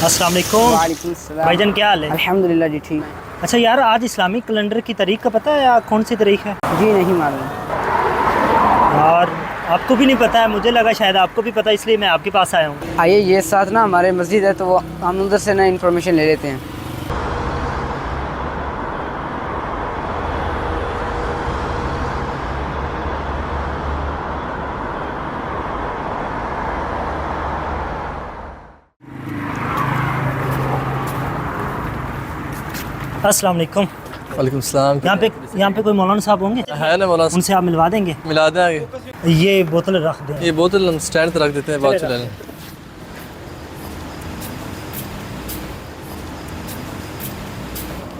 अस्सलाम वालेकुम। वालेकुम अस्सलाम। भाईजान क्या हाल है? अल्हम्दुलिल्लाह जी ठीक। अच्छा यार, आज इस्लामिक कैलेंडर की तारीख का पता है या कौन सी तारीख है? जी नहीं मालूम। यार आपको भी नहीं पता है? मुझे लगा शायद आपको भी पता, इसलिए मैं आपके पास आया हूँ। आइए, ये साथ ना हमारे मस्जिद है तो वो हम उधर से ना इन्फॉर्मेशन ले लेते हैं। अस्सलाम वालेकुम। वालेकुम सलाम। यहाँ पे कोई मौलाना साहब होंगे? है ना मौलाना, उनसे आप मिलवा देंगे? मिला दें आगे। ये बोतल रख दें। ये बोतल हम स्टैंड पर रख देते हैं, बाद चला लें।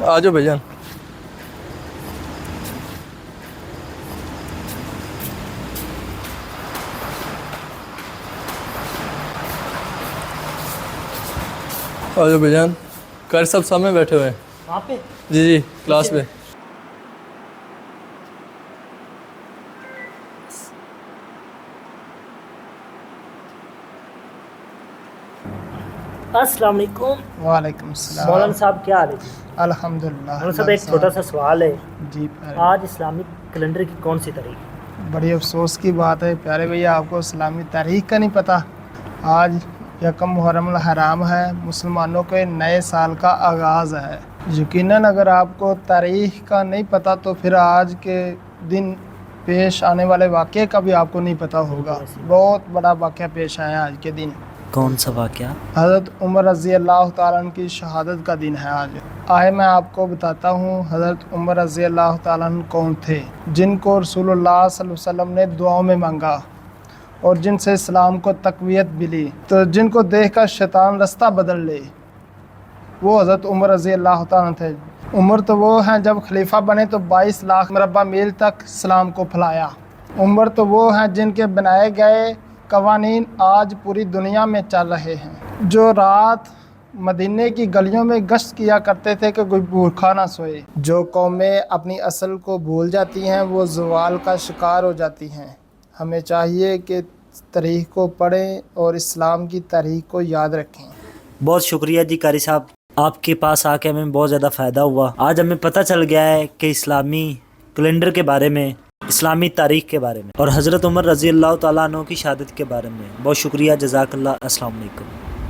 आ जाओ भैया। आ जाओ भैया। कर सब सामने बैठे हुए हैं। वहाँ पे जी जी, क्लास में। अस्सलाम वालेकुम। वालेकुम सलाम। मौलाना साहब क्या हाल है जी? अल्हम्दुलिल्लाह। मौलाना साहब, एक छोटा सा सवाल है। जी आज इस्लामिक कैलेंडर की कौन सी तारीख है? बड़ी अफसोस की बात है प्यारे भैया, आपको इस्लामी तारीख का नहीं पता। आज यकम मुहर्रम अल हराम है, मुसलमानों के नए साल का आगाज़ है। यकीनन अगर आपको तारीख का नहीं पता तो फिर आज के दिन पेश आने वाले वाक़े का भी आपको नहीं पता होगा। बहुत बड़ा वाक़या पेश आया आज के दिन। कौन सा वाक़या? हज़रत उमर रज़ी अल्लाह ताला अन्हु की शहादत का दिन है आज। आए मैं आपको बताता हूँ हज़रत उमर रज़ी अल्लाह ताला अन्हु कौन थे, जिनको रसूलुल्लाह सल्लल्लाहु अलैहि वसल्लम ने दुआओं में मांगा और जिनसे इस्लाम को तक़वियत मिली, तो जिनको देख कर शैतान रास्ता बदल ले, वो हज़रत उमर रज़ी अल्लाह ताला अन्हु थे। उमर तो वो हैं जब खलीफा बने तो 22 लाख मरबा मील तक इस्लाम को फैलाया। उमर तो वो हैं जिनके बनाए गए कवानीन आज पूरी दुनिया में चल रहे हैं। जो रात मदीने की गलियों में गश्त किया करते थे कि कोई भूखा ना सोए। जो कौमें अपनी असल को भूल जाती हैं वो ज़वाल का शिकार हो जाती हैं। हमें चाहिए कि तारीख़ को पढ़ें और इस्लाम की तारीख़ को याद रखें। बहुत शुक्रिया जी कारी साहब, आपके पास आके हमें बहुत ज़्यादा फ़ायदा हुआ। आज हमें पता चल गया है कि इस्लामी कैलेंडर के बारे में, इस्लामी तारीख़ के बारे में और हज़रत उमर रज़ी अल्लाह ताला अन्हु की शहादत के बारे में। बहुत शुक्रिया, जज़ाकल्लाह। अस्सलाम वालेकुम।